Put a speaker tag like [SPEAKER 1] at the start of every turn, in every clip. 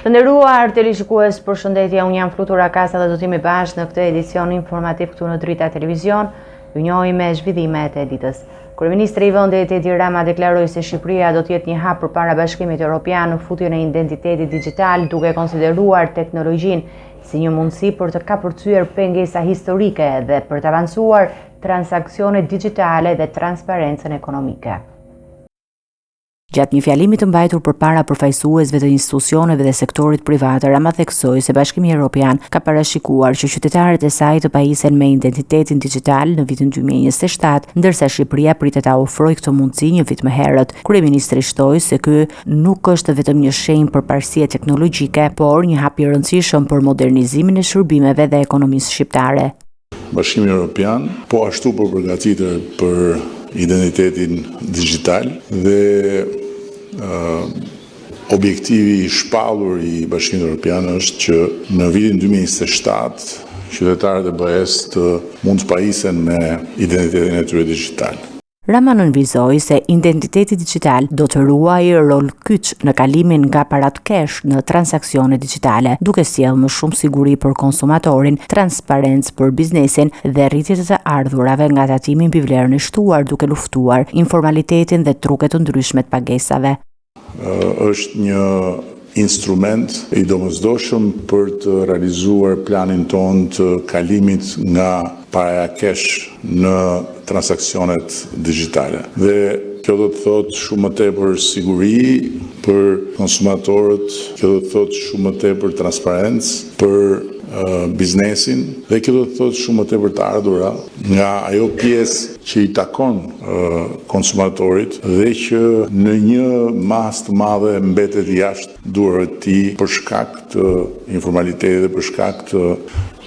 [SPEAKER 1] Të nderuar televizikues, përshëndetje, unë jam Flutura Kasa dhe do t'jemi bashkë në këtë edicion informativ këtu në Drita Televizion. Ju njohim me zhvillimet e ditës. Kryeministri i vendit Edi Rama deklaroi se Shqipëria do të jetë një hap përpara Bashkimit Evropian në futjen e identitetit digjital, duke konsideruar teknologjinë si një mundësi për të kapërcyer pengesa historike dhe për të avancuar transaksionet digjitale dhe transparencën ekonomike. Gjatë një fjalimi të mbajtur përpara përfaqësuesve të institucioneve dhe sektorit privat, Rama theksoi se Bashkimi Evropian ka parashikuar që qytetarët e saj të pajisen me identitetin digjital në vitin 2027, ndërsa Shqipëria pritet ta ofrojë këtë mundësi një vit më herët. Kryeministri shtoi se ky nuk është vetëm një shenjë përparësie teknologjike, por një hap i rëndësishëm për modernizimin e shërbimeve dhe ekonomisë shqiptare.
[SPEAKER 2] Bashkimi Evropian po ashtu po përgatitet për identitetin digjital dhe objektivi i shpallur i Bashkimit Evropian është që në vitin 2027 qytetarët e BE-s mund të pajisen me identitetin e tyre digjital.
[SPEAKER 1] Rama nënvizoi se identiteti digjital do të ruajë rol kyç në kalimin nga parat kesh në transakcione digjitale, duke sjellë më shumë siguri për konsumatorin, transparencë për biznesin dhe rritje të ardhurave nga tatimi mbi vlerën e shtuar, duke luftuar informalitetin dhe truket të ndryshme të pagesave.
[SPEAKER 2] Është një instrument i domosdoshëm për të realizuar planin ton të kalimit nga paraja kesh në transaksionet digjitale. Dhe kjo do të thotë shumë më tepër siguri për konsumatorët, kjo do të thotë shumë më tepër transparencë për biznesin dhe kjo do të thotë shumë më tepër të ardhura nga ajo pjesë që i takon konsumatorit dhe që në një masë të madhe mbetet jashtë duarve të tij për shkak të informalitetit dhe për shkak të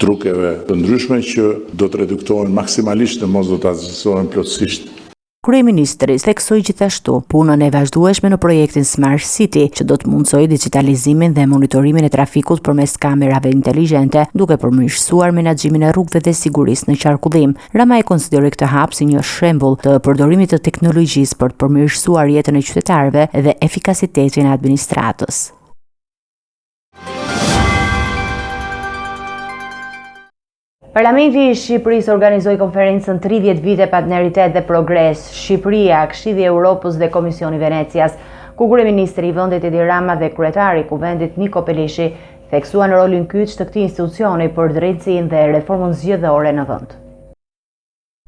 [SPEAKER 2] trukeve të ndryshme që do të reduktohen maksimalisht dhe mos do të azësohen plotësisht.
[SPEAKER 1] Kryeministri theksoi gjithashtu punën e vazhdueshme në projektin Smart City, që do të mundsojë digitalizimin dhe monitorimin e trafikut përmes kamerave inteligjente, duke përmirësuar menaxhimin e rrugëve dhe sigurisë në qarkullim. Rama e konsideroi këtë hap si një shembull të përdorimit të teknologjisë për të përmirësuar jetën e qytetarëve dhe efikasitetin e administratës. Parlamenti i Shqipërisë organizoi konferencën 30 vite partneritet dhe progres, Shqipëria, Këshilli i Evropës dhe Komisioni i Venecias, ku kryeministri i vendit Edi Rama dhe kryetari i Kuvendit Niko Pelishi theksuan rolin kyç të këtij institucioni për drejtësinë dhe reformën zgjedhore në vend.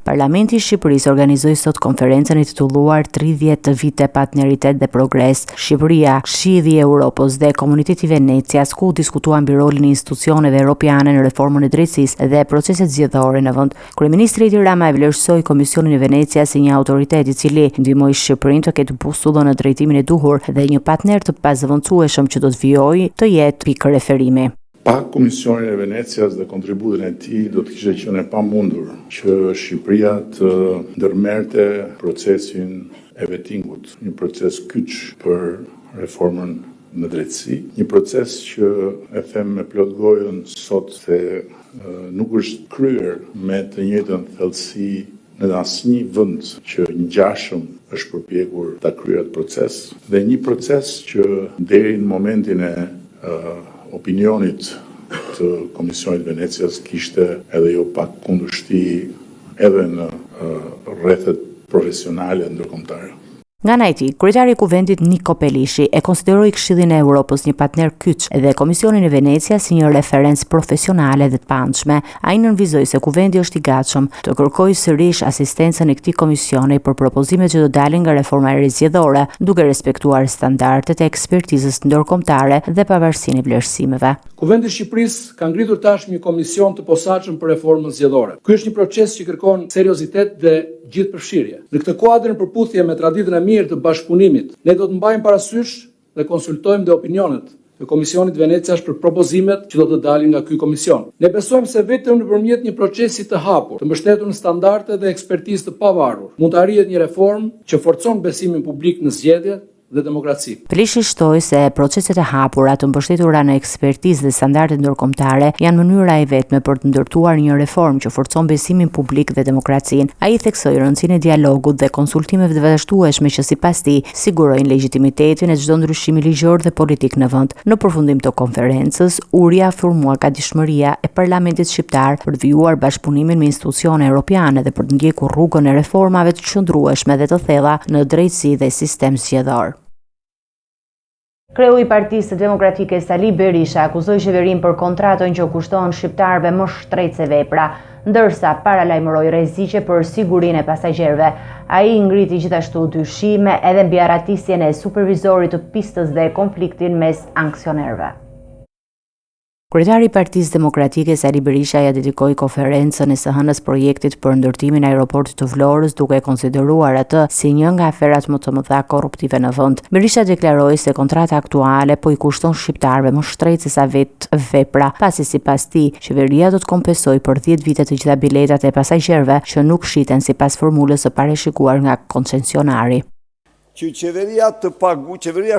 [SPEAKER 1] Parlamenti i Shqipërisë organizoi sot konferencën e titulluar 30 vite partneritet dhe progres, Shqipëria, Këshilli i Evropës dhe Komuniteti i Venecias, ku diskutuan mbi rolin e institucioneve europiane në reformën e drejtësisë dhe proceset zgjedhore në vend. Kryeministri Edi Rama e vlerësoi Komisionin e Venecias si një autoritet i cili ndihmoi Shqipërinë të ketë bustullën në drejtimin e duhur dhe një partner të pazëvendësueshëm që do të vijojë të jetë pikë referimi.
[SPEAKER 2] Pa Komisionin e Venecias dhe kontributin e tij do të kishte qenë e pamundur që Shqipëria të ndërmerte procesin e vettingut, një proces kyç për reformën në drejtësi, një proces që e them me plot gojën sot se nuk është kryer me të njëjtën thellësi në asnjë vend që ngjashëm është përpjekur ta kryejë atë proces, dhe një proces që deri në momentin e opinionit të Komisionit Venecias kishte edhe jo pak kundërshti edhe në rrethet profesionale ndërkombëtare.
[SPEAKER 1] Nga ana e tij, kryetari i Kuvendit Niko Pelishi e konsideroi Këshillin e Evropës një partner kyç dhe Komisionin e Venecias si një referencë profesionale dhe të pamshme. Ai nënvizoi se Kuvendi është i gatshëm të kërkojë sërish asistencën e këtij komisioni për propozimet që do dalin nga reforma e zgjedhore, duke respektuar standardet e ekspertizës ndërkombëtare dhe pavarësinë e vlerësimeve.
[SPEAKER 3] Kuvendi i Shqipërisë ka ngritur tash një komision të posaçëm për reformën zgjedhore. Ky është një proces që kërkon seriozitet dhe gjithëpërfshirje. Në këtë kuadër, në përputhje me traditën e mirë të bashkëpunimit, ne do të mbajmë parasysh dhe konsultojmë dhe opinionet të Komisionit Venecias për propozimet që do të dalin nga ky komision. Ne besojmë se vetëm nëpërmjet një procesi të hapur, të mbështetur në standarde dhe ekspertizë të pavarur, mund të arrihet një reformë që forcon besimin publik në zgjedhje dhe demokraci.
[SPEAKER 1] Pelishi shtoi se proceset e hapura të mbështetura në ekspertizë dhe standarde ndërkombëtare janë mënyra e vetme për të ndërtuar një reformë që forcon besimin publik dhe demokracinë. Ai theksoi rëndësinë e dialogut dhe konsultimeve të vazhdueshme që sipas tij sigurojnë legitimitetin e çdo ndryshimi ligjor dhe politik në vend. Në përfundim të konferencës, u riafirmua gatishmëria e Parlamentit shqiptar për të vijuar bashkëpunimin me institucione europiane dhe për të ndjekur rrugën e reformave të qëndrueshme dhe të thella në drejtësi dhe sistem zgjedhor. Kreu i Partisë Demokratike Sali Berisha akuzoi qeverinë për kontratën që kushton shqiptarëve më shtrejtëse vepra, ndërsa paralajmëroi rreziqe për sigurinë e pasagjerëve. Ai ngriti gjithashtu dyshime edhe mbi arratisjen e supervizorit të pistës dhe konfliktin mes aksionerëve. Kryetari i Partisë Demokratike Sali Berisha ja dedikoi konferencën e së hënës projektit për ndërtimin e aeroportit të Vlorës, duke konsideruar atë si një nga aferat më të mëdha korruptive në vend. Berisha deklaroi se kontrata aktuale po i kushton shqiptarëve më shtrejt se sa vetë vepra, pasi sipas tij qeveria do të kompensojë për 10 vite të gjitha biletat e pasagjerëve që nuk shiten sipas formulës së parashikuar nga koncesionari.
[SPEAKER 4] Që qeveria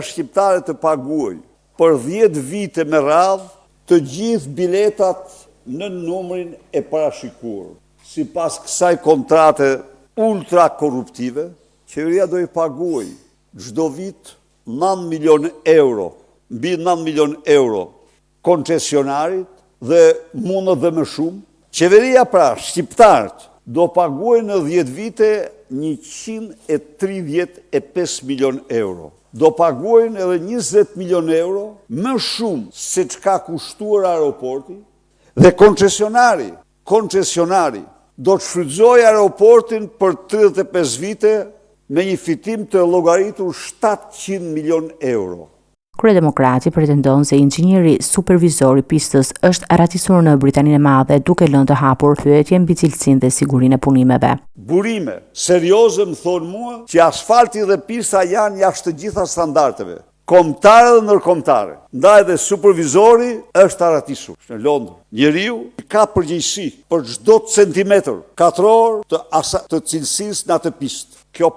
[SPEAKER 4] shqiptare të paguajë për 10 vite me radhë të gjithë biletat në numrin e parashikuar. Sipas kësaj kontrate ultra korruptive, qeveria do i paguaj çdo vit 9 milion euro, mbi 9 milion euro koncesionarit dhe mundë dhe më shumë. Qeveria pra, shqiptarët, do paguaj në 10 vite 135 milion euro. Do paguajnë edhe 20 milion euro më shumë se çka kushtuar aeroporti dhe koncesionari do të shfrytëzojë aeroportin për 35 vite me një fitim të llogaritur 700 milion euro.
[SPEAKER 1] Kryedemokrati pretendon se inxhinieri supervizor i pistës është arratisur në Britaninë e Madhe, duke lënë të hapur pyetje mbi cilësinë dhe sigurinë e punimeve.
[SPEAKER 4] Burime serioze më thonë mua që asfalti dhe pista janë jashtë të gjitha standardeve, kombëtare dhe ndërkombëtare. Ndaj dhe supervizori është arratisur në Londër. Njeriu ka përgjegjësi për çdo centimetër katror të cilësisë në atë pistë. Kjo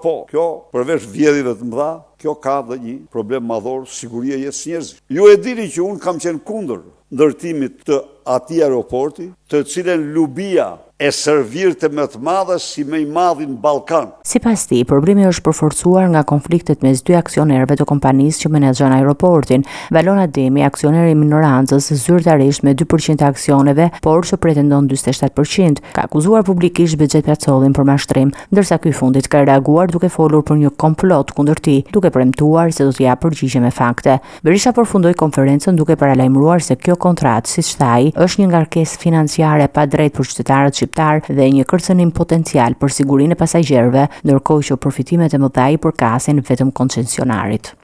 [SPEAKER 4] përveç vjedhjeve të mëdha, kjo ka dhe një problem madhor, siguria e jetës njerëzve. Ju e dini që unë kam qenë kundër ndërtimit të atij aeroporti, të cilën lubia e servirte më të madhe si më i madhi në Ballkan.
[SPEAKER 1] Sipas tij, problemi është përforcuar nga konfliktet mes dy aksionerëve të kompanisë që menaxhon aeroportin. Valon Ademi, aksioneri i minorancës, zyrtarisht me 2% të aksioneve, por që pretendon 47%, ka akuzuar publikisht Bexhet Pacollin për mashtrim, ndërsa ky fundit ka reaguar duke folur për një komplot kundër tij, duke premtuar se do të japë përgjigje me fakte. Berisha përfundoi konferencën duke paralajmëruar se kjo kontratë, siç tha ai, është një ngarkesë financiare pa drejtë për qytetarët shqiptar dhe një kërcënim potencial për sigurinë e pasagjerëve, ndërkohë që përfitimet e mëdha i përkasin vetëm koncesionarit.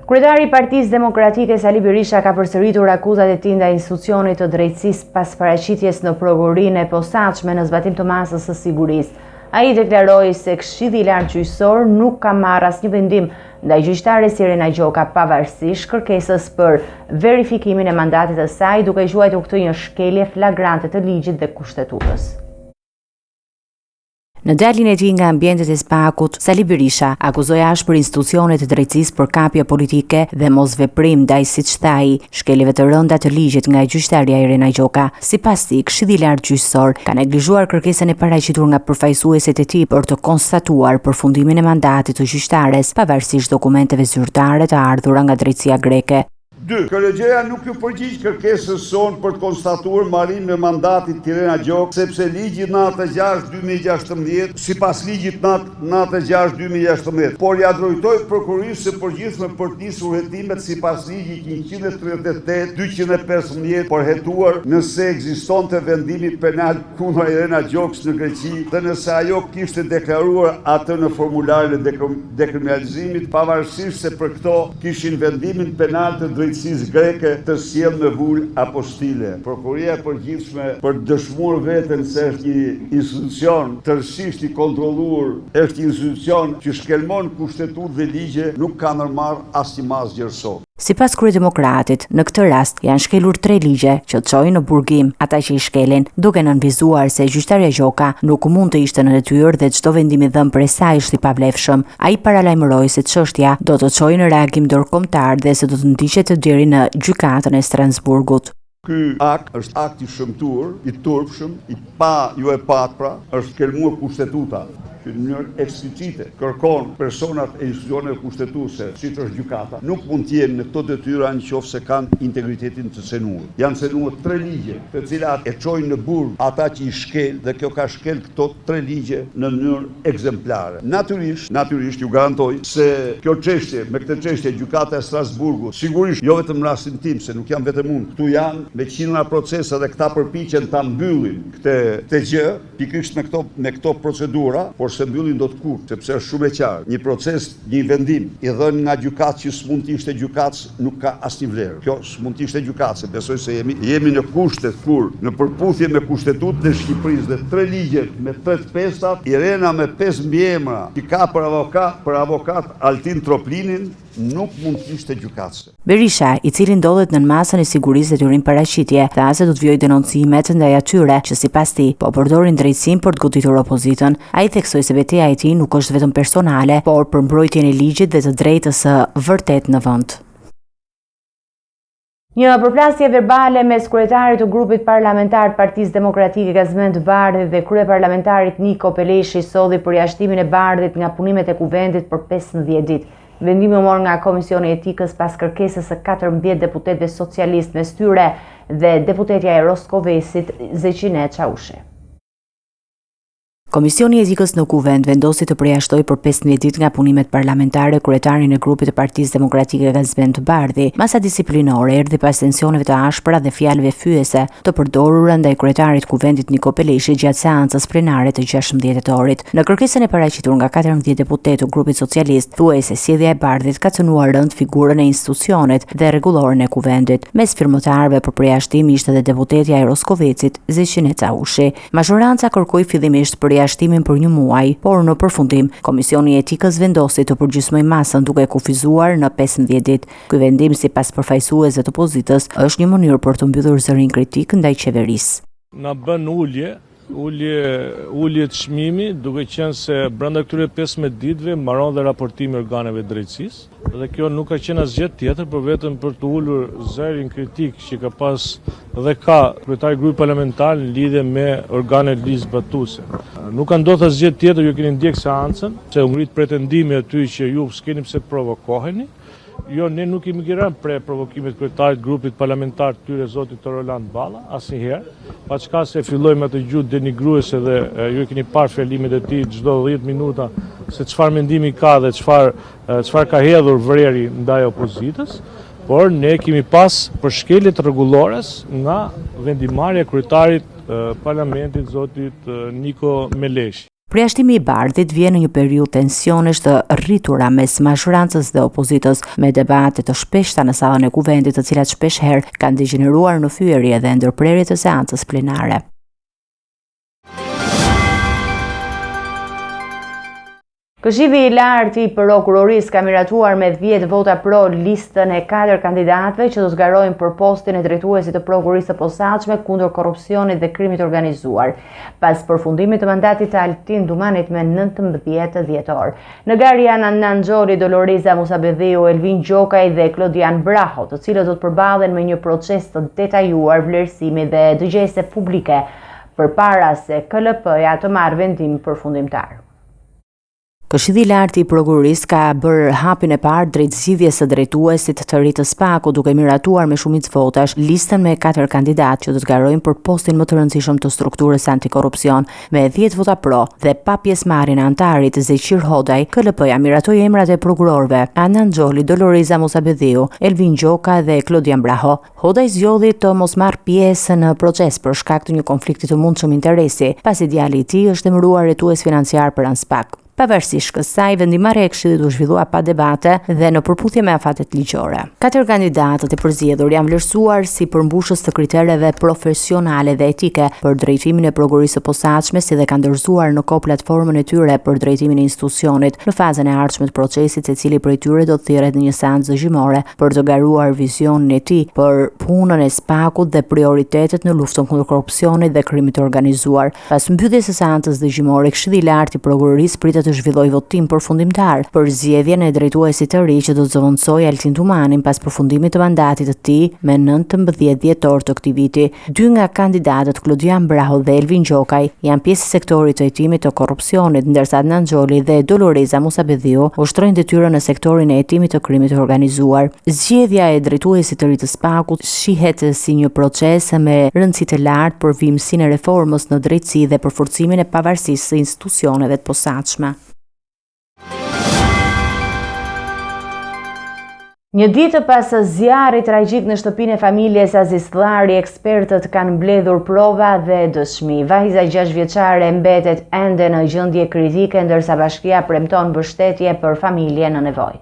[SPEAKER 1] Kryetari i Partisë Demokratike Sali Berisha ka përsëritur akuzat e tij ndaj institucionit të drejtësisë pas paraqitjes në prokurinë e posaçme në zbatim të masës së sigurisë. Ai deklaroi se Këshilli i Lartë Gjyqësor nuk ka marrë asnjë vendim ndaj gjyqtares Irena Gjoka pavarësisht kërkesës për verifikimin e mandatit të saj, duke quajtur këtë një shkelje flagrante të ligjit dhe kushtetutës. Në daljen e tij nga ambientet e SPAK-ut, Sali Berisha akuzoi ashpër institucionet e drejtësisë për kapje politike dhe mosveprim ndaj, siç tha ai, shkeljeve të rënda të ligjit nga gjyqtaria Irena Gjoka. Sipas tij, Këshilli i Lartë Gjyqësor ka neglizhuar kërkesën e paraqitur nga përfaqësuesit e tij për të konstatuar përfundimin e mandatit të gjyqtares, pavarësisht dokumenteve zyrtare të ardhura nga drejtësia greke.
[SPEAKER 4] 2. Kolegjeja nuk ju përgjigj kërkesës sonë për të konstatuar marrjen e mandatit të Irena Gjokë, sepse ligji 96/2016, sipas ligjit 96/2016, por ja drejtoi prokurisë së përgjithshme për të nisur hetimet sipas ligjit 138/215 për hetuar nëse ekzistonte vendimi penal kundër Irena Gjokës në Greqi dhe nëse ajo kishte deklaruar atë në formularin e dekriminalizimit, pavarësisht se për këto kishin vendimin penal të drejtësisë greke të sjellë me vulë apostile. Prokuria e përgjithshme për të dëshmuar veten se është një institucion tërësisht i kontrolluar, është një institucion që shkelmon kushtetutë dhe ligje, nuk ka ndërmarrë asnjë masë gjerësor.
[SPEAKER 1] Sipas Kryedemokratit, në këtë rast janë shkelur 3 ligje që çojnë në burgim ata që i shkelin, duke nënvizuar se gjyqtarja Gjoka nuk mund të ishte në detyrë dhe çdo vendim i dhënë për saj ishte i pavlefshëm. Ai paralajmëroi se çështja do të çojë në reagim ndërkombëtar dhe se do të ndiqet deri në gjykatën e Strasburgut.
[SPEAKER 4] Ky akt është akt i shëmtuar, i turpshëm, i pa ju e patpra, është kelmuar kushtetuta që në mënyrë eksplicite kërkon personat e institucioneve kushtetuese, siç është gjykata, nuk mund të jenë në këto detyra nëse kanë integritetin të cënuar. Janë cënuar 3 ligje, të cilat e çojnë në burg ata që i shkel dhe kjo ka shkel këto 3 ligje në mënyrë ekzemplare. Natyrisht ju garantoj se kjo çështje, me këtë çështje gjykata e Strasburgut, sigurisht jo vetëm në rastin tim, se nuk jam vetëm unë, këtu janë me qindra procesa dhe këta përpiqen ta mbyllin këtë gjë, pikërisht me këto procedura, por se mbyllin do të kurrë, sepse është shumë e qartë. Një proces, një vendim i dhënë nga gjykatës që s'mund të ishte gjykatës nuk ka asnjë vlerë. Kjo s'mund të ishte gjykatës, besoj se jemi në kushtet kur në përputhje me kushtetutën e Shqipërisë dhe 3 ligjet me 3 pestat, Irena me 5 mbiemra, që ka për avokat Altin Troplinin, nuk mund të ishte gjykatëse.
[SPEAKER 1] Berisha, i cili ndodhet në masën e sigurisë detyrim paraqitje, tha se do të vijojë denoncimet ndaj atyre që sipas tij po përdorin drejtësinë për të goditur opozitën. Ai theksoi se betejë e tij nuk është vetëm personale, por për mbrojtjen e ligjit dhe të drejtës së vërtet në vend. Një përplasje verbale mes kryetarit të grupit parlamentar Partisë Demokratike Gazmend Bardhi dhe kryeparlamentarit Niko Peleshi solli përjashtimin e Bardhit nga punimet e kuvendit për 15 ditë. Vendimi u mor nga Komisioni i Etikës pas kërkesës së 14 deputetëve socialistë, mes tyre dhe deputetja e Roskovesit Zeqine Çaushi. Komisioni i Etikës në Kuvend vendosi të përjashtoi për 15 ditë nga punimet parlamentare kryetarin e grupit të Partisë Demokratike Gazmend Bardhi, masa disiplinore erdhi pas tensioneve të ashpra dhe fjalëve fyese të përdorura ndaj kryetarit Kuvendit Niko Peleshi gjatë seancës plenare të 16 tetorit. Në kërkesën e paraqitur nga 14 deputetë të grupit socialist, thuaj se sjellja e Bardhit ka cënuar rënd figurën e institucionit dhe rregulloren e Kuvendit. Mes firmëtarëve për përjashtim ishte edhe deputetja e Roskovecit Zeqine Çaushi. Mazhoranca kërkoi fillimisht përjashtimin për 1 muaj, por në përfundim Komisioni i Etikës vendosi të përgjysmojë masën duke kufizuar në 15 ditë. Ky vendim, sipas përfaqësuesve të opozitës, është një mënyrë për të mbyllur zërin kritik ndaj qeverisë.
[SPEAKER 5] Na bën ulje të çmimi, duke qenë se brenda këtyre 15 ditëve mbaron dhe raportimi organeve drejtësisë, dhe kjo nuk ka qenë asgjë tjetër për vetëm për të ulur zërin kritik që ka pas dhe ka kryetari i grupit parlamentar në lidhje me organet ligjzbatuese. Nuk ka ndodhur asgjë tjetër, ju keni ndjek seancën, se u ngrit pretendimi aty që ju s'keni pse provokoheni. Jo, ne nuk kemi rënë pre provokimet kryetarit grupit parlamentar tyre zotit Roland Balla, asnjëherë, pa çka se fillojmë atë gjuhë denigruese dhe ju keni parë fjalimet e tij çdo 10 minuta se çfarë mendimi ka dhe çfarë ka hedhur vreri ndaj opozitës, por ne kemi pas përshkelje të rregullores nga vendimarrja e kryetarit parlamentit zotit Niko Peleshi.
[SPEAKER 1] Përjashtimi i Bardhit vjen në një periudhë tensionesh të rritura mes mazhorancës dhe opozitës, me debate të shpeshta në sallën e Kuvendit, të cilat shpeshherë kanë degeneruar në fyerje dhe ndërprerje të seancës plenare. Këshilli i lartë i prokurorisë ka miratuar me 10 vota pro listën e 4 kandidatëve që do të zgarojnë për postin e drejtuesit të prokurorisë së posaçme kundër korrupsionit dhe krimit organizuar, pas përfundimit të mandatit të Altin Dumanit me 19 dhjetor. Në garë janë Adnan Xholi, Doloreza Musabedhiu, Elvin Gjokaj dhe Klodian Braho, të cilët do të përballen me një proces të detajuar vlerësimi dhe dëgjese publike përpara se KLP-ja të marrë vendim përfundimtar. Këshilli i lartë i prokurorisë ka bërë hapin e parë drejt zgjidhjes së drejtuesit të ri të SPAK-ut, duke miratuar me shumicë votash listën me 4 kandidatë që do të zgarojnë për postin më të rëndësishëm të strukturës antikorrupsion. Me 10 vota pro dhe pa pjesëmarrjen e antarit Zeqir Hodaj, KLP-ja miratoi emrat e prokurorëve Adnan Xholi, Doloreza Musabedhiu, Elvin Gjoka dhe Klodian Braho. Hodaj zgjodhi të mos marrë pjesë në proces për shkak të një konflikti të mundshëm interesi, pasi djali i tij është emëruar hetues financiar për SPAK. Pavarësisht kësaj, vendimarrja e Këshillit u zhvillua pa debate dhe në përputhje me afatet ligjore. 4 kandidatët e përzgjedhur janë vlerësuar si përmbushës të kritereve profesionale dhe etike për drejtimin e prokurisë së posaçme, si dhe kanë dorëzuar në kohë platformën e tyre për drejtimin e institucionit. Në fazën e ardhshme të procesit, secili prej tyre do të thirret në një seancë zgjimore për të garuar vizionin e tij për punën e SPAK-ut dhe prioritetet në luftën kundër korrupsionit dhe krimit të organizuar. Pas mbylljes së seancës zgjimore, Këshilli i Lartë i Prokurorisë pritet të zhvilloj votim përfundimtar për zgjedhjen e drejtuesit të ri që do të zëvendësojë Altin Tumanin pas përfundimit të mandatit të tij me 19 dhjetor të këtij viti. 2 nga kandidatët, Klodian Braho dhe Elvin Gjokaj, janë pjesë e sektorit të hetimit të korrupsionit, ndërsa Adnan Xholi dhe Doloreza Musabedhiu ushtrojnë detyrën në sektorin e hetimit të krimit të organizuar. Zgjedhja e drejtuesit të ri të SPAK-ut shihet si një proces me rëndësi të lartë për vimësinë e reformës në drejtësi dhe përforcimin e pavarësisë së institucioneve të posaçme. Një ditë pas zjarrit tragjik në shtëpinë e familjes Aziz Thllari, ekspertët kanë mbledhur prova dhe dëshmi. Vajza 6 vjeçare mbetet ende në gjendje kritike, ndërsa bashkia premton mbështetje për familje në nevojë.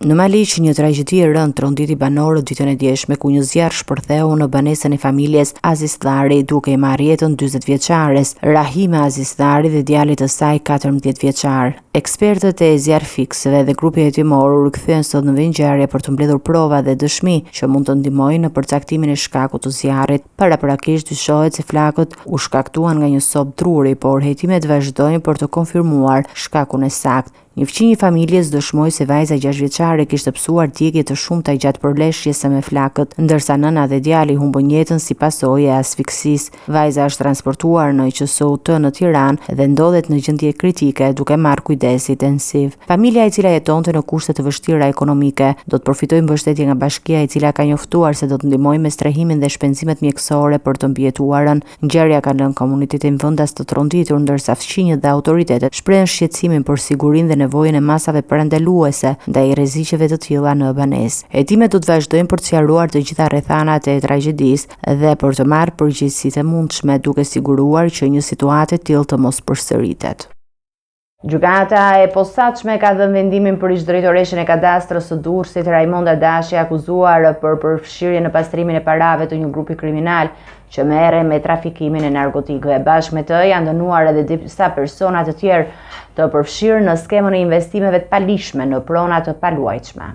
[SPEAKER 1] Në Maliq, një tragjedi e rëndë tronditi banorët ditën e djeshme, ku një zjarr shpërtheu në banesën e familjes Aziz Thllari, duke i marrë jetën 40 vjeçares, Rahima Aziz Thllari dhe djalit të saj 14 vjeçar. Ekspertët e zjarrfiksëve dhe grupi hetimor u rikthyen sot në vendngjarje për të mbledhur prova dhe dëshmi që mund të ndihmojnë në përcaktimin e shkakut të zjarrit. Paraprakisht dyshohet se flakët u shkaktuan nga një copë druri, por hetimet vazhdojnë për të konfirmuar shkakun e saktë. Një fëmijë i familjes dëshmoi se vajza 6 vjeçare kishte pësuar djegje të shumta gjatë përleshjes me flakët, ndërsa nëna dhe djali humbën jetën si pasojë e asfiksisë. Vajza është transportuar në QSUT në Tiranë dhe ndodhet në gjendje kritike duke marrë kujdes intensiv. Familja e cila jetonte në kushte të vështira ekonomike do të përfitojë mbështetje nga bashkia, e cila ka njoftuar se do të ndihmojë me strehimin dhe shpenzimet mjekësore për të mbijetuarën. Ngjarja ka lënë komunitetin vendas të tronditur, ndërsa fqinjët dhe autoritetet shprehen shqetësimin për sigurinë dhe nevojën e masave parandaluese ndaj rreziqeve të tilla në banesë. Hetimet do të vazhdojnë për të sqaruar të gjitha rrethanat e tragjedisë dhe për të marrë përgjegjësitë e mundshme, duke siguruar që një situatë e tillë të mos përsëritet. Gjykata e posaçme ka dhënë vendimin për ish-drejtoreshën e kadastrës së Durrësit Raimonda Dashi, akuzuar për përfshirje në pastrimin e parave të një grupi kriminal që merrej me trafikimin e narkotikëve. Bashkë me të janë dënuar edhe disa persona të tjerë të përfshirë në skemën e investimeve të palishme në prona të paluajtshme.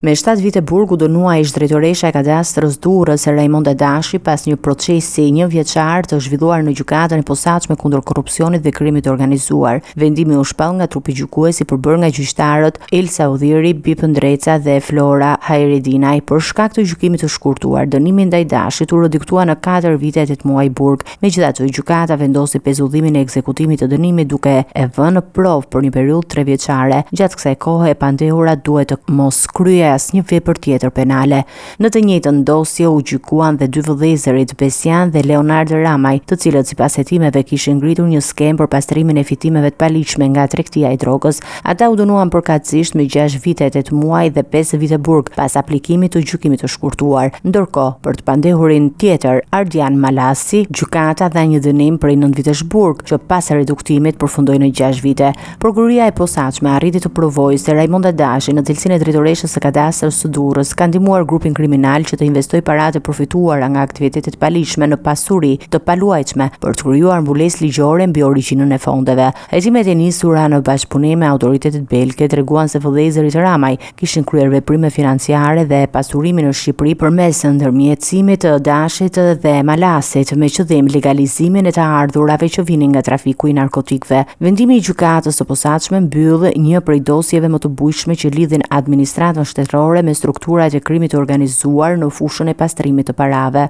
[SPEAKER 1] Me 7 vite burg u dënua ish-drejtoresha e kadastrës Durrës Raimonda Dashi pas një procesi 1 vjeçar të zhvilluar në gjykatën e posaçme kundër korrupsionit dhe krimit të organizuar. Vendimi u shpall nga trupi gjykues i përbërë nga gjyqtarët Elsa Udhiri, Bip Ndreca dhe Flora Hajredinaj për shkak të gjykimit të shkurtuar. Dënimi ndaj Dashit u rediktua në 4 vite e 8 muaj burg. Megjithatë, gjykata vendosi pezullimin e ekzekutimit të dënimit duke e vënë në provë për një periudhë 3 vjeçare. Gjatë kësaj kohe e pandehura duhet të mos kryej asnjë vepër tjetër penale. Në të njëjtën dosje u gjykuan dhe 2 vëllezërit, Besian dhe Leonard Ramaj, të cilët sipas hetimeve kishin ngritur një skem për pastrimin e fitimeve të paligjshme nga tregtia e drogës. Ata u dënuan përkatësisht me 6 vite e 8 muaj dhe 5 vite burg pas aplikimit të gjykimit të shkurtuar. Ndërkohë, për të pandehurin tjetër, Ardian Malasi, gjykata dha një dënim prej 9 vitesh burg, që pas reduktimit përfundoi në 6 vite. Prokuroria e posaçme arriti të provojë se Raimonda Dashi, në cilësinë e drejtoreshës së kadastrës së Durrës, ka ndihmuar grupin kriminal që të investojë paratë e përfituara nga aktivitetet paligjshme në pasuri të paluajtshme për të krijuar mbulesë ligjore mbi origjinën e fondeve. Hetimet e nisura në bashkëpunim me autoritetet belge treguan se vëllezërit Ramaj kishin kryer veprime financiare dhe pasurimi në Shqipëri përmes ndërmjetësimit të Dashit dhe Malasit me qëllim legalizimin e të ardhurave që vinin nga trafiku i narkotikëve. Vendimi i gjykatës së posaçme mbyll një prej dosjeve më të bujshme që lidhin administratën shtetërore me strukturat e krimit të organizuar në fushën e pastrimit të parave.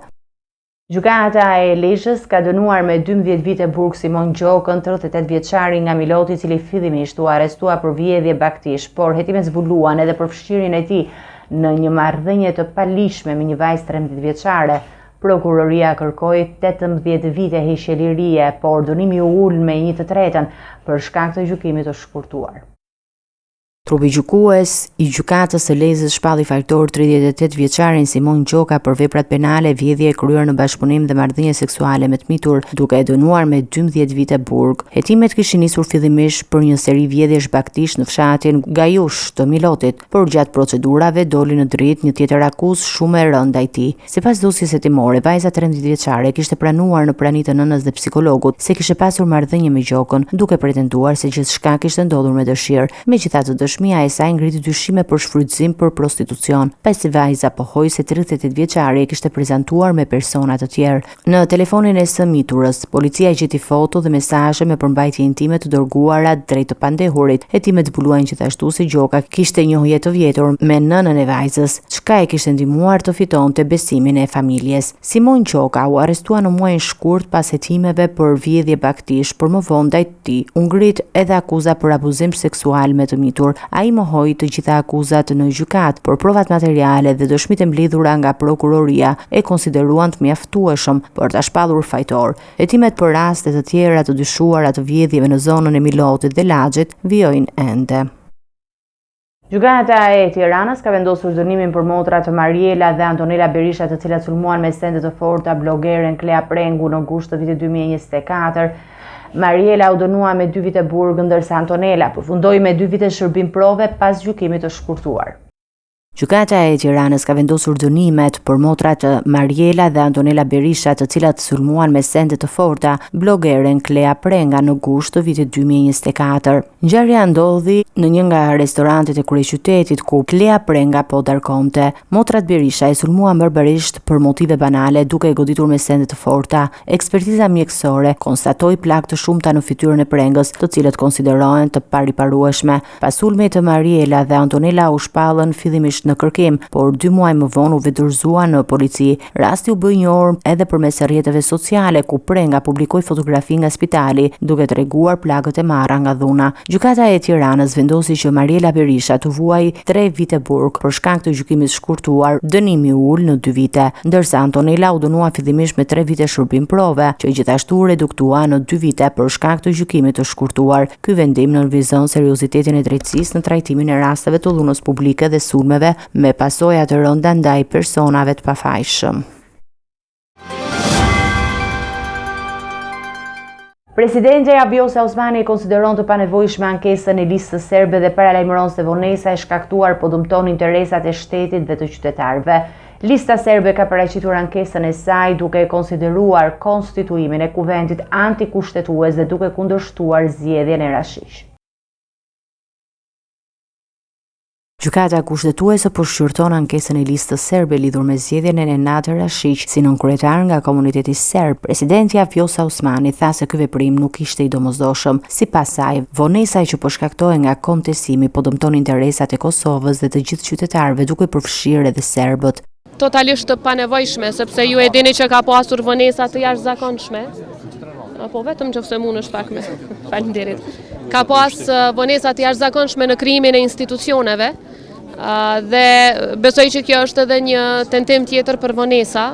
[SPEAKER 1] Gjykata e Lezhës ka dënuar me 12 vite burg Simon Gjokën, 38 vjeçari nga Miloti, i cili fillimisht u arrestua për vjedhje baktish, por hetimet zbuluan edhe përfshirjen e tij në një marrëdhënie të palishme me një vajzë 13 vjeçare. Prokuroria kërkoi 18 vite heqëlirie, por dënimi u ul me 1/3 për shkak të gjykimit të shkurtuar. Trupi gjykues i gjykatës së Lezës shpalli fajtor 38 vjeçarin Simon Gjoka për veprat penale, vjedhje e kryer në bashkëpunim dhe marrëdhënie seksuale me të mitur, duke e dënuar me 12 vite burg. Hetimet kishin nisur fillimisht për një seri vjedhjesh baktish në fshatin Gajush të Milotit, por gjatë procedurave doli në dritë një tjetër akuzë shumë e rëndë ndaj tij. Sipas dosjes hetimore, vajza 13 vjeçare kishte pranuar në praninë të nënës dhe psikologut se kishte pasur marrëdhënie me Gjokën, duke pretenduar se gjithçka kishte ndodhur me dëshirë. Megjithatë, dëshmia e saj ngriti dyshime për shfrytëzim për prostitucion, pasi vajza pohoi se 38 vjeçari e kishte prezantuar me persona të tjerë. Në telefonin e së miturës, policia gjeti foto dhe mesazhe me përmbajtje intime të dërguara drejt të pandehurit. Hetimet zbuluajnë gjithashtu se Gjoka kishte njohje të vjetër me nënën e vajzës, çka e kishte ndihmuar të fitonte besimin e familjes. Simon Gjoka u arrestua në muajin shkurt pas hetimeve për vjedhje baktish, por më vonë ndaj tij u ngrit edhe akuza për abuzim seksual me të mitur. Ai mohoi të gjitha akuzat në gjykat, por provat materiale dhe dëshmitë mbledhura nga prokuroria e konsideruan të mjaftueshëm për ta shpallur fajtor. Hetimet për raste të tjera të dyshuara të vjedhjeve në zonën e Milotit dhe Laxhit vijojnë ende. Gjykata e Tiranës ka vendosur dënimin për motrat të Mariela dhe Antonela Berisha, të cilat sulmuan me sende të forta blogeren Klea Prengu në gusht të vitit 2024. Mariela u dënua me 2 vite burg, ndërsa Antonela përfundoi me 2 vite shërbim prove pas gjykimit të shkurtuar. Gjykata e Tiranës ka vendosur dënimet për motrat të Mariela dhe Antonela Berisha, të cilat sulmuan me sende të forta blogeren Klea Prenga në gusht të vitit 2024. Ngjarja ndodhi në një nga restorantet e kryeqytetit ku Klea Prenga po darkonte. Motrat Berisha e sulmuan barbarisht për motive banale, duke e goditur me sende të forta. Ekspertiza mjekësore konstatoi plagë të shumta në fytyrën e Prengës, të cilët konsiderohen të pariparueshme. Pas sulmit të Mariela dhe Antonela u shpallën fillimisht në kërkim, por 2 muaj më vonë u vetërzua në polici. Rasti u bë i njohur edhe përmes rrjeteve sociale, ku Prenga publikoi fotografi nga spitali, duke treguar plagët e marra nga dhuna. Gjykata e Tiranës vendosi që Mariela Berisha të vuajë 3 vite burg për shkak të gjykimit shkurtuar, dënimi u ul në 2 vite, ndërsa Antonela u dënua fillimisht me 3 vite shërbim prove, që gjithashtu reduktua në 2 vite për shkak të gjykimit të shkurtuar. Ky vendim nënvizon seriozitetin e drejtësisë në trajtimin e rasteve të dhunës publike dhe sulmeve me pasoja të rënda ndaj personave të pafajshëm. Presidentja Vjosa Osmani konsideron të panevojshme ankesën e listës serbe dhe paralajmëron se vonesa e shkaktuar po dëmton interesat e shtetit dhe të qytetarëve. Lista serbe ka paraqitur ankesën e saj duke konsideruar konstituimin e kuventit antikushtetues dhe duke kundërshtuar zgjedhjen e Rashish. Gjykata kushtetuese po shqyrton ankesën e listës serbe lidhur me zgjedhjen e Nenad Rashić si nënkryetar nga komuniteti serb. Presidentja Vjosa Osmani tha se ky veprim nuk ishte i domosdoshëm. Sipas saj, vonesa që po shkaktohej nga kontestimi po dëmton interesat e Kosovës dhe të gjithë qytetarëve, duke përfshirë edhe serbët.
[SPEAKER 6] Totalisht të panevojshme, sepse ju e dini që ka pasur vonesa të jashtëzakonshme. Po vetëm që fse mund është pak me falenderit. Ka pas vonesa të jashtëzakonshme në krijimin e institucioneve, dhe besoj që kjo është edhe një tentim tjetër për vonesa,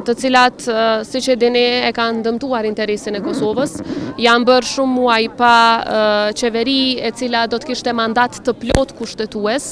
[SPEAKER 6] të cilat, siç e dini, e kanë dëmtuar interesin e Kosovës. Janë bërë shumë muaj pa qeveri e cila do të kishte mandat të plot kushtetues,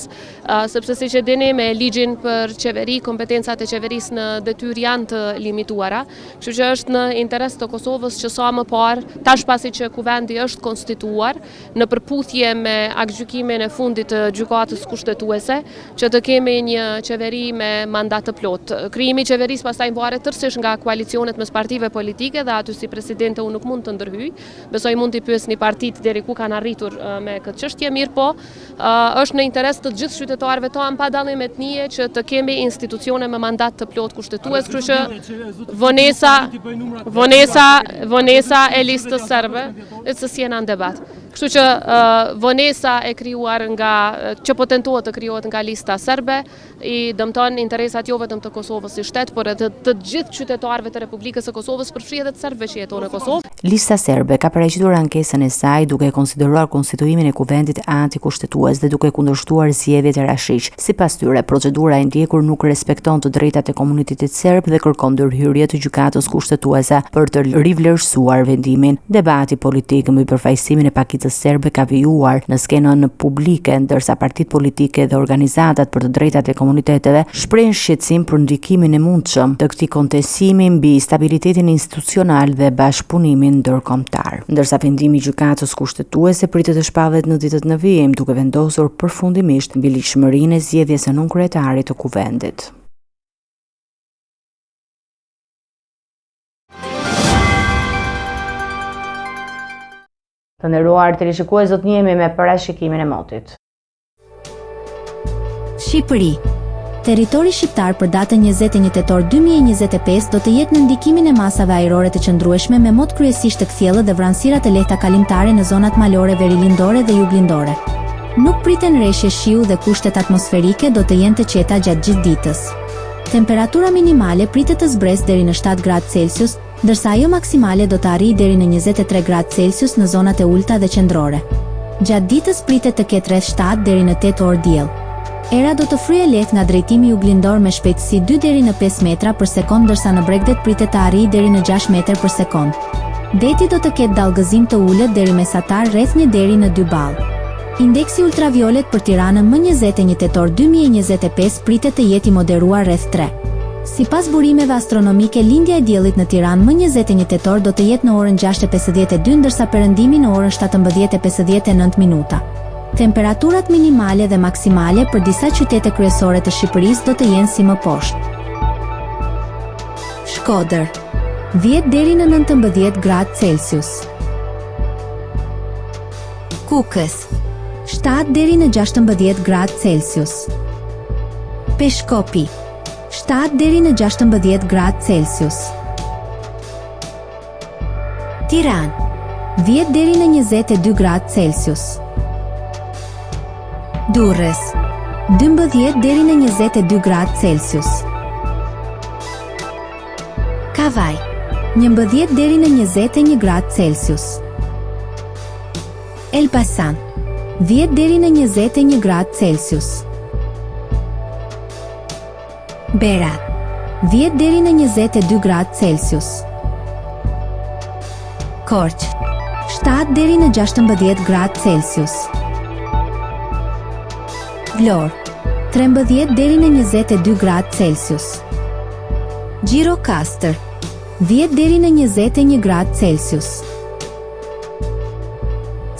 [SPEAKER 6] sepse siç e dini, me ligjin për qeveri, kompetencat e qeverisë në detyrë janë të limituara, kështu që është në interes të Kosovës që sa më parë, tash pasi që kuvendi është konstituar, në përputhje me aktgjykimin e fundit të gjykatës kushtetuese, që të kemi një qeveri me mandat të plot. Krijimi i qeverisë pastaj varet tërësisht nga koalicionet mes partive politike dhe aty si presidente unë nuk mund të ndërhyj. Besoj mund t'i pyesni partitë deri ku kanë arritur me këtë çështje, mirë po, është në interes të gjithë qytetarëve tonë pa dallim etnie që të kemi institucione me mandat të plot kushtetues, kështu që vonesa e listës serbe është si në debat. Kështu që vonesa e krijuar që po tentohet të krijohet nga lista serbe i dëmton interesat jo vetëm të Kosovës si shtet, por edhe të gjithë qytetarëve të Republikës së Kosovës, përfshi edhe të serbëve që jetojnë në Kosovë.
[SPEAKER 1] Lista serbe ka paraqitur ankesën e saj duke konsideruar konstituimin e kuvendit antikushtetues dhe duke kundërshtuar zgjedhjet e Rashiq. Sipas tyre, procedura e ndjekur nuk respekton të drejtat e komunitetit serb dhe kërkon ndërhyrje të gjykatës kushtetuese për të rivlerësuar vendimin. Debati politik mbi përfaqësimin e pakicës serbe ka vijuar në skenën publike, ndërsa partitë politike dhe organizatat për të drejtat e komuniteteve shprehin shqetësim për ndikimin e mundshëm të këtij kontestimi mbi stabilitetin institucional dhe bashkëpunimin ndërkombëtar. Ndërsa vendimi i gjykatës kushtetuese pritet të shpallet në ditët në vijim, duke vendosur përfundimisht mbi ligjshmërinë e zgjedhjes së nënkryetarit të kuvendit. Të nderuar teleshikues, do të njihemi me parashikimin e motit.
[SPEAKER 7] Shqipëri. Territori shqiptar për datën 21 tetor 2025 do të jetë në ndikimin e masave ajrore të qëndrueshme me mot kryesisht të kthjellë dhe vranësira të lehta kalimtare në zonat malore, verilindore dhe juglindore. Nuk priten rreshje shiu dhe kushtet atmosferike do të jenë të qeta gjatë gjithë ditës. Temperatura minimale pritet të zbresë deri në 7 gradë Celsius, ndërsa ajo maksimale do të arrijë deri në 23 gradë Celsius në zonat e ulta dhe qendrore. Gjatë ditës pritet të ketë rreth 7 deri në 8 orë diell. Era do të fryejë lehtë nga drejtimi juglindor me shpejtësi 2 deri në 5 metra për sekond, ndërsa në Bregdet pritet të arrijë deri në 6 metër për sekond. Deti do të ketë dallgëzim të ulët deri mesatar rreth 1 deri në 2 ball. Indeksi ultraviolet për Tiranën më 21 tetor 2025 pritet të jetë i moderuar rreth 3. Sipas burimeve astronomike, lindja e diellit në Tiranë më 21 tetor do të jetë në orën 6:52, ndërsa perëndimi në orën 17:59 minuta. Temperaturat minimale dhe maksimale për disa qytete kryesore të Shqipërisë do të jenë si më poshtë. Shkodër, 10 deri në 19 gradë Celsius. Kukës, 7 deri në 16 gradë Celsius. Peshkopi, 7 deri në 16 gradë Celsius. Tiranë, 10 deri në 22 gradë Celsius. Durrës, 12 deri në 22 gradë Celsius. Kavaj, 11 deri në 21 gradë Celsius. Elbasan, 10 deri në 21 gradë Celsius. Berat, 10 deri në 22 gradë Celsius. Korç, 7 deri në 16 gradë Celsius. Vlorë, 13 deri në 22 gradë Celsius. Gjirokastër, 10 deri në 21 gradë Celsius.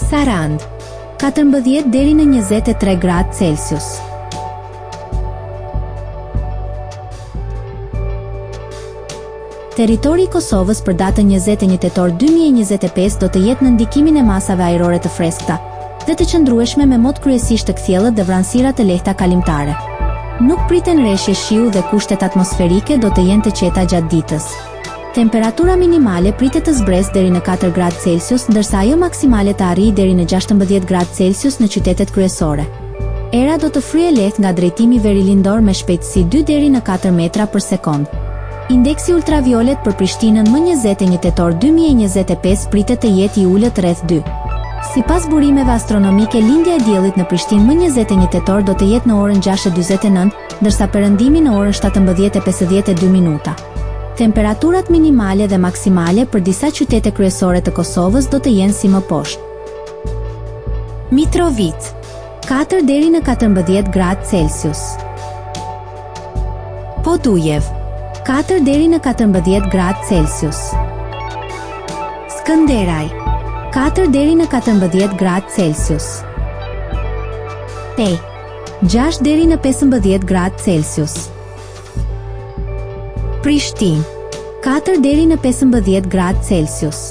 [SPEAKER 7] Sarand, 14 deri në 23 gradë Celsius. Territori i Kosovës për datën 21 tetor 2025 do të jetë në ndikimin e masave ajrore të freskëta dhe të qëndrueshme me mot kryesisht të kthjellët dhe vranësira të lehta kalimtare. Nuk priten rreshje shiu dhe kushtet atmosferike do të jenë të qeta gjatë ditës. Temperatura minimale pritet të zbresë deri në 4 gradë Celsius, ndërsa ajo maksimale të arrijë deri në 16 gradë Celsius në qytetet kryesore. Era do të fryejë lehtë nga drejtimi verilindor me shpejtësi 2 deri në 4 metra për sekond. Indeksi ultraviolet për Prishtinën më 21 tetor 2025 pritet të jetë i ulët rreth 2. Sipas burimeve astronomike, lindja e diellit në Prishtinë më 21 tetor do të jetë në orën 6:49, ndërsa perëndimi në orën 17:52 minuta. Temperaturat minimale dhe maksimale për disa qytete kryesore të Kosovës do të jenë si më poshtë. Mitrovica, 4 deri në 14 gradë Celsius. Podujev, 4 deri në 14 gradë Celsius. Skënderaj, 4 deri në 14 gradë Celsius. Pej, 6 deri në 15 gradë Celsius. Prishtinë, 4 deri në 15 gradë Celsius.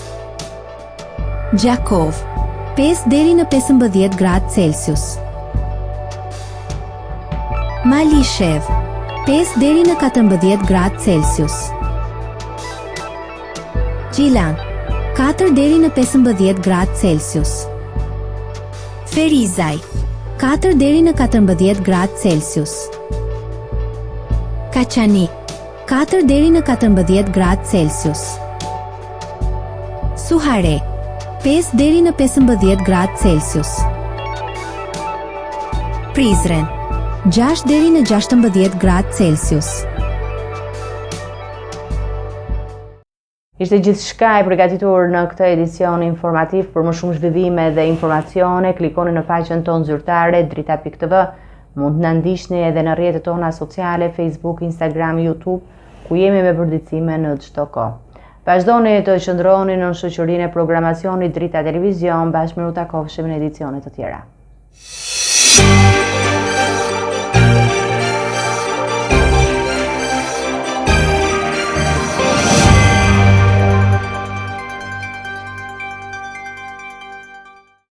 [SPEAKER 7] Gjakov, 5 deri në 15 gradë Celsius. Malishev, 5 deri në 14 gradë Celsius. Gjilan, 4 deri në 15 gradë Celsius. Ferizaj, 4 deri në 14 gradë Celsius. Kaçanik, 4 deri në 14 gradë Celsius. Suhare, 5 deri në 15 gradë Celsius. Prizren, 6 deri në 16 gradë Celsius.
[SPEAKER 1] Ishte gjithçka e përgatitur në këtë edicion informativ. Për më shumë zhvillime dhe informacione, klikoni në faqen tonë zyrtare drita.tv. Mund të na ndiqni edhe në rrjetet tona sociale, Facebook, Instagram, YouTube, ku jemi me përditësime në çdo kohë. Vazhdoni të qëndroni në shoqërinë e programacionit Drita Televizion, bashkë me u takofshim në edicione të tjera.